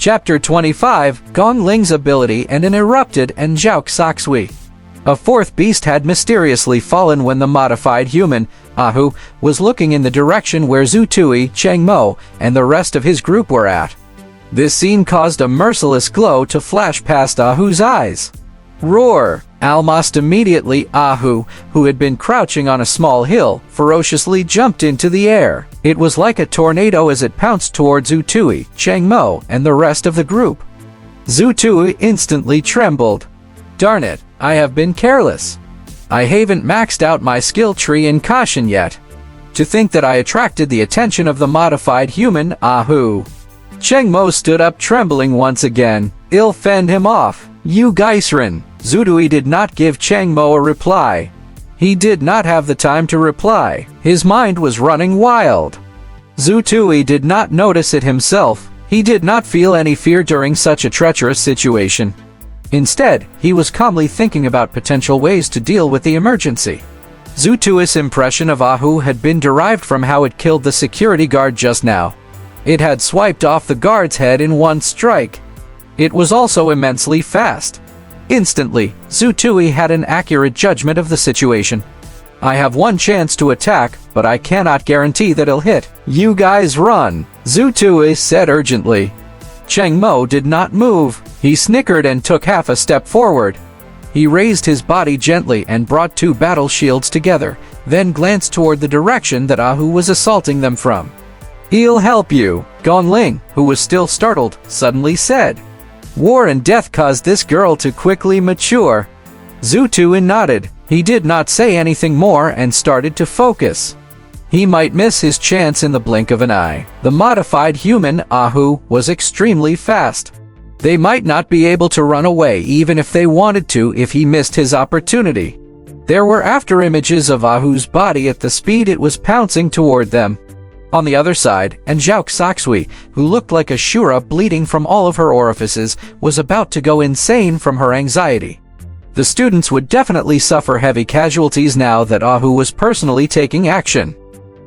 Chapter 25, Gong Ling's ability and an erupted and Zhao Saxui. A fourth beast had mysteriously fallen when the modified human, Ahu, was looking in the direction where Zhu Tui, Cheng Mo, and the rest of his group were at. This scene caused a merciless glow to flash past Ahu's eyes. Roar! Almost immediately, Ahu, who had been crouching on a small hill, ferociously jumped into the air. It was like a tornado as it pounced toward Zhu Tui, Cheng Mo, and the rest of the group. Zhu Tui instantly trembled. Darn it, I have been careless. I haven't maxed out my skill tree in caution yet. To think that I attracted the attention of the modified human, Ahu. Cheng Mo stood up trembling once again. I'll fend him off. You Geisren. Zhu Tui did not give Cheng Mo a reply. He did not have the time to reply. His mind was running wild. Zhu Tui did not notice it himself. He did not feel any fear during such a treacherous situation. Instead, he was calmly thinking about potential ways to deal with the emergency. Zhu Tui's impression of Ahu had been derived from how it killed the security guard just now. It had swiped off the guard's head in one strike. It was also immensely fast. Instantly, Zhu Tui had an accurate judgment of the situation. I have one chance to attack, but I cannot guarantee that it'll hit. You guys run, Zhu Tui said urgently. Cheng Mo did not move. He snickered and took half a step forward. He raised his body gently and brought two battle shields together, then glanced toward the direction that Ahu was assaulting them from. He'll help you, Gong Ling, who was still startled, suddenly said. War and death caused this girl to quickly mature. Zhu Tui nodded. He did not say anything more and started to focus. He might miss his chance in the blink of an eye. The modified human, Ahu, was extremely fast. They might not be able to run away even if they wanted to if he missed his opportunity. There were after images of Ahu's body at the speed it was pouncing toward them. On the other side, Zhao Saxui, who looked like a Shura bleeding from all of her orifices, was about to go insane from her anxiety. The students would definitely suffer heavy casualties now that Ahu was personally taking action.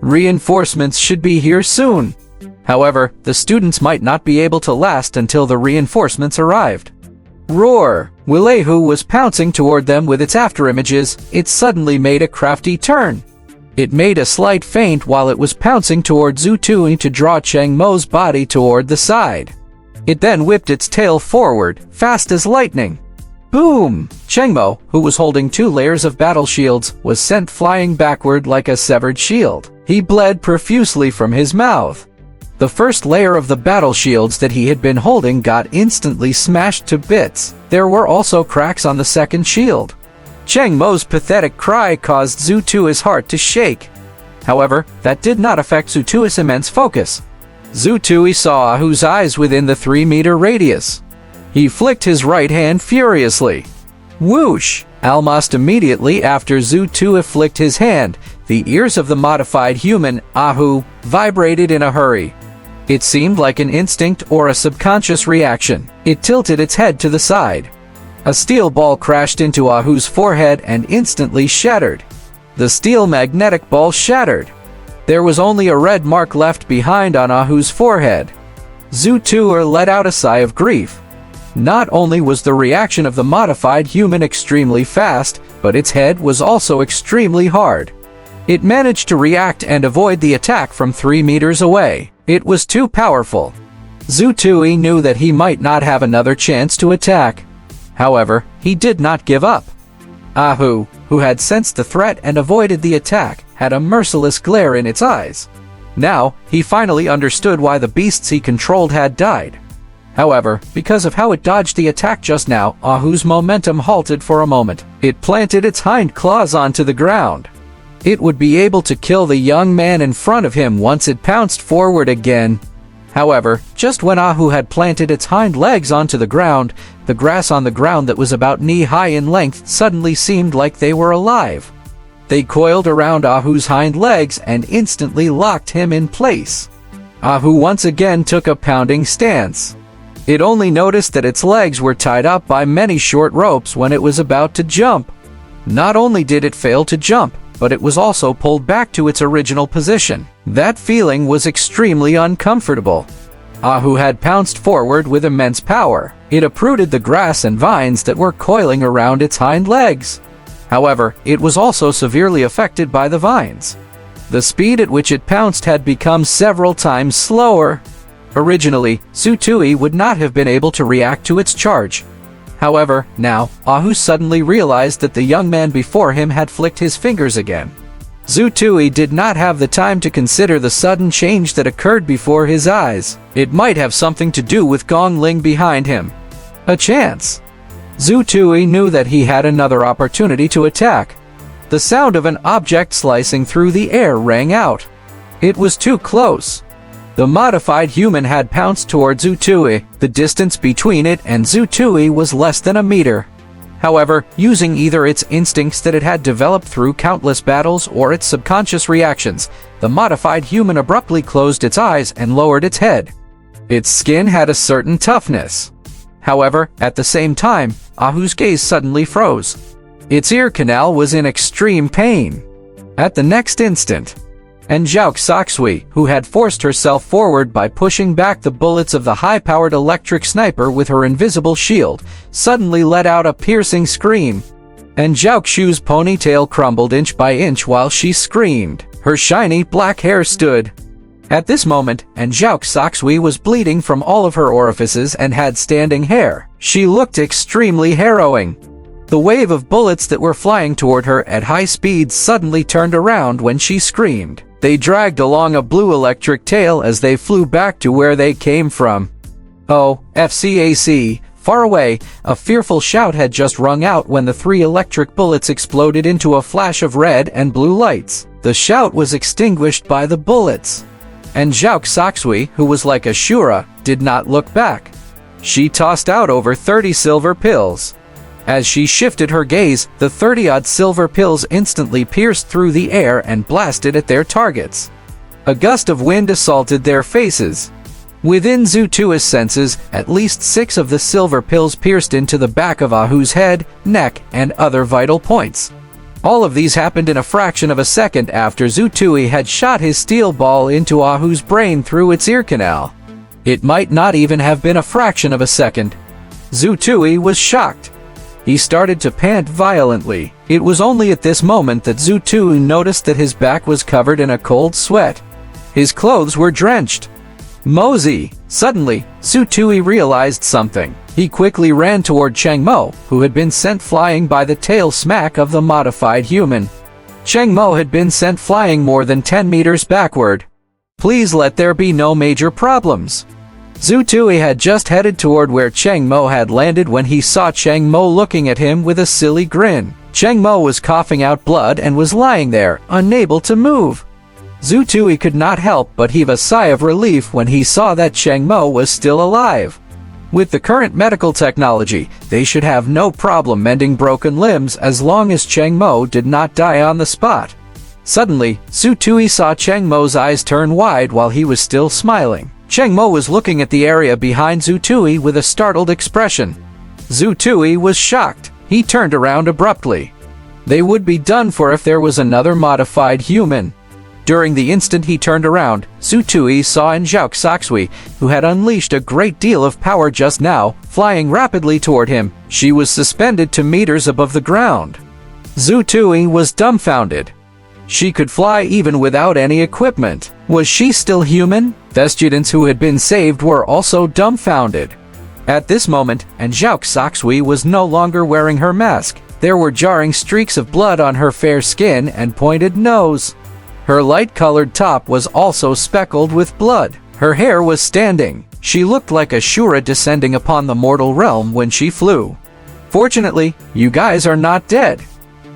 Reinforcements should be here soon. However, the students might not be able to last until the reinforcements arrived. Roar! While Ahu was pouncing toward them with its afterimages, it suddenly made a crafty turn. It made a slight feint while it was pouncing toward Zhu Tui to draw Cheng Mo's body toward the side. It then whipped its tail forward, fast as lightning. Boom! Cheng Mo, who was holding 2 layers of battle shields, was sent flying backward like a severed shield. He bled profusely from his mouth. The first layer of the battle shields that he had been holding got instantly smashed to bits. There were also cracks on the second shield. Cheng Mo's pathetic cry caused Zhu Tui's heart to shake. However, that did not affect Zhu Tui's immense focus. Zhu Tui saw Ahu's eyes within the 3-meter radius. He flicked his right hand furiously. Whoosh! Almost immediately after Zhu Tui flicked his hand, the ears of the modified human, Ahu, vibrated in a hurry. It seemed like an instinct or a subconscious reaction. It tilted its head to the side. A steel ball crashed into Ahu's forehead and instantly shattered. The steel magnetic ball shattered. There was only a red mark left behind on Ahu's forehead. Zhu Tui let out a sigh of grief. Not only was the reaction of the modified human extremely fast, but its head was also extremely hard. It managed to react and avoid the attack from 3 meters away. It was too powerful. Zhu Tui knew that he might not have another chance to attack. However, he did not give up. Ahu, who had sensed the threat and avoided the attack, had a merciless glare in its eyes. Now, he finally understood why the beasts he controlled had died. However, because of how it dodged the attack just now, Ahu's momentum halted for a moment. It planted its hind claws onto the ground. It would be able to kill the young man in front of him once it pounced forward again. However, just when Ahu had planted its hind legs onto the ground, the grass on the ground that was about knee-high in length suddenly seemed like they were alive. They coiled around Ahu's hind legs and instantly locked him in place. Ahu once again took a pounding stance. It only noticed that its legs were tied up by many short ropes when it was about to jump. Not only did it fail to jump, but it was also pulled back to its original position. That feeling was extremely uncomfortable. Ahu had pounced forward with immense power. It uprooted the grass and vines that were coiling around its hind legs. However, it was also severely affected by the vines. The speed at which it pounced had become several times slower. Originally, Zutui would not have been able to react to its charge. However, now, Ahu suddenly realized that the young man before him had flicked his fingers again. Zutui did not have the time to consider the sudden change that occurred before his eyes. It might have something to do with Gong Ling behind him. A chance. Zutui knew that he had another opportunity to attack. The sound of an object slicing through the air rang out. It was too close. The modified human had pounced toward Zutui. The distance between it and Zutui was less than a meter. However, using either its instincts that it had developed through countless battles or its subconscious reactions, the modified human abruptly closed its eyes and lowered its head. Its skin had a certain toughness. However, at the same time, Ahu's gaze suddenly froze. Its ear canal was in extreme pain. At the next instant, Zhao, who had forced herself forward by pushing back the bullets of the high-powered electric sniper with her invisible shield, suddenly let out a piercing scream. Zhao's ponytail crumbled inch by inch while she screamed. Her shiny black hair stood. At this moment, Zhao was bleeding from all of her orifices and had standing hair. She looked extremely harrowing. The wave of bullets that were flying toward her at high speeds suddenly turned around when she screamed. They dragged along a blue electric tail as they flew back to where they came from. Oh, FCAC, far away, a fearful shout had just rung out when the 3 electric bullets exploded into a flash of red and blue lights. The shout was extinguished by the bullets. Zhao, who was like a Shura, did not look back. She tossed out over 30 silver pills. As she shifted her gaze, the 30-odd silver pills instantly pierced through the air and blasted at their targets. A gust of wind assaulted their faces. Within Zutui's senses, at least 6 of the silver pills pierced into the back of Ahu's head, neck, and other vital points. All of these happened in a fraction of a second after Zutui had shot his steel ball into Ahu's brain through its ear canal. It might not even have been a fraction of a second. Zutui was shocked. He started to pant violently. It was only at this moment that Zutui noticed that his back was covered in a cold sweat. His clothes were drenched. Mosey! Suddenly, Zutui realized something. He quickly ran toward Changmo, who had been sent flying by the tail smack of the modified human. Changmo had been sent flying more than 10 meters backward. Please let there be no major problems. Zutui had just headed toward where Changmo had landed when he saw Changmo looking at him with a silly grin. Changmo was coughing out blood and was lying there, unable to move. Zutui could not help but heave a sigh of relief when he saw that Changmo was still alive. With the current medical technology, they should have no problem mending broken limbs as long as Changmo did not die on the spot. Suddenly, Zutui saw Changmo's eyes turn wide while he was still smiling. Changmo was looking at the area behind Zutui with a startled expression. Zutui was shocked. He turned around abruptly. They would be done for if there was another modified human. During the instant he turned around, Zutui saw Zhao, who had unleashed a great deal of power just now, flying rapidly toward him. She was suspended to meters above the ground. Zutui was dumbfounded. She could fly even without any equipment. Was she still human? The students who had been saved were also dumbfounded. At this moment, Zhao was no longer wearing her mask. There were jarring streaks of blood on her fair skin and pointed nose. Her light-colored top was also speckled with blood. Her hair was standing. She looked like a Shura descending upon the mortal realm when she flew. Fortunately, you guys are not dead.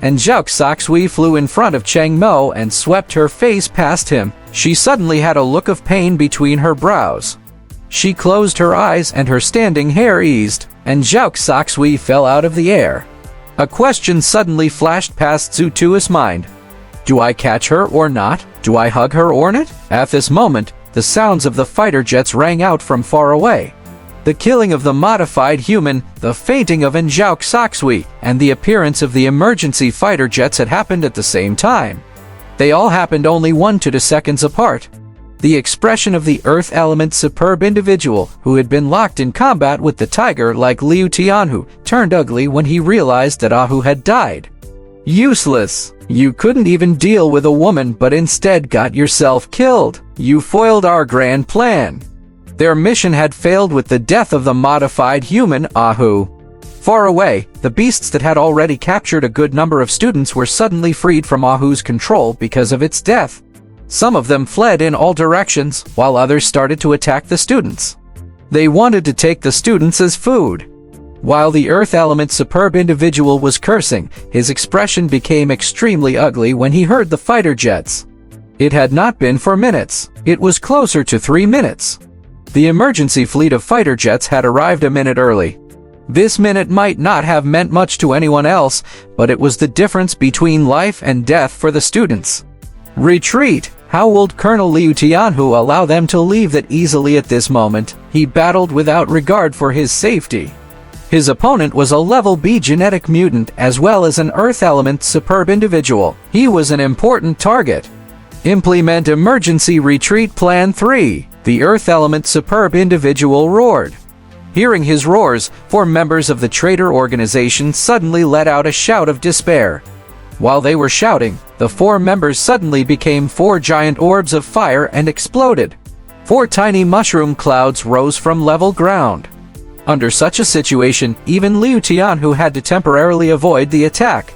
Zhao flew in front of Changmo and swept her face past him. She suddenly had a look of pain between her brows. She closed her eyes and her standing hair eased, and Zhao fell out of the air. A question suddenly flashed past Zutui's mind. Do I catch her or not? Do I hug her or not? At this moment, the sounds of the fighter jets rang out from far away. The killing of the modified human, the fainting of Zhao, and the appearance of the emergency fighter jets had happened at the same time. They all happened only 1 to 2 seconds apart. The expression of the Earth Element superb individual, who had been locked in combat with the tiger like Liu Tianhu, turned ugly when he realized that Ahu had died. Useless! You couldn't even deal with a woman but instead got yourself killed. You foiled our grand plan. Their mission had failed with the death of the modified human, Ahu. Far away, the beasts that had already captured a good number of students were suddenly freed from Ahu's control because of its death. Some of them fled in all directions, while others started to attack the students. They wanted to take the students as food. While the Earth Element superb individual was cursing, his expression became extremely ugly when he heard the fighter jets. It had not been for minutes. It was closer to 3 minutes. The emergency fleet of fighter jets had arrived a minute early. This minute might not have meant much to anyone else, but it was the difference between life and death for the students. Retreat! How would Colonel Liu Tianhu allow them to leave that easily at this moment? He battled without regard for his safety. His opponent was a level B genetic mutant as well as an Earth Element superb individual. He was an important target. Implement Emergency Retreat Plan 3. The Earth Element superb individual roared. Hearing his roars, 4 members of the traitor organization suddenly let out a shout of despair. While they were shouting, the 4 members suddenly became 4 giant orbs of fire and exploded. 4 tiny mushroom clouds rose from level ground. Under such a situation, even Liu Tianhu had to temporarily avoid the attack.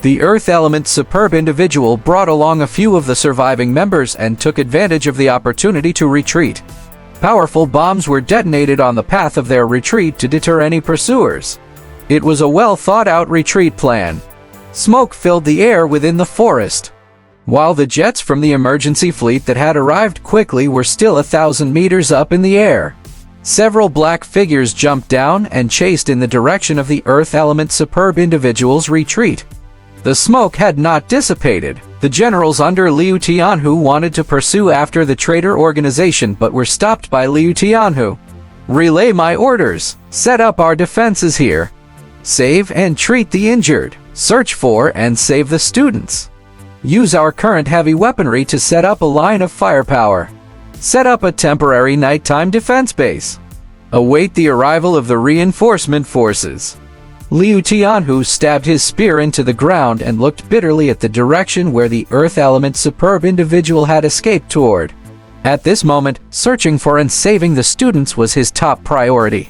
The Earth Element superb individual brought along a few of the surviving members and took advantage of the opportunity to retreat. Powerful bombs were detonated on the path of their retreat to deter any pursuers. It was a well-thought-out retreat plan. Smoke filled the air within the forest. While the jets from the emergency fleet that had arrived quickly were still 1,000 meters up in the air. Several black figures jumped down and chased in the direction of the Earth Element superb individual's retreat. The smoke had not dissipated. The generals under Liu Tianhu wanted to pursue after the traitor organization but were stopped by Liu Tianhu. Relay my orders. Set up our defenses here. Save and treat the injured. Search for and save the students. Use our current heavy weaponry to set up a line of firepower. Set up a temporary nighttime defense base. Await the arrival of the reinforcement forces. Liu Tianhu stabbed his spear into the ground and looked bitterly at the direction where the Earth Element superb individual had escaped toward. At this moment, searching for and saving the students was his top priority.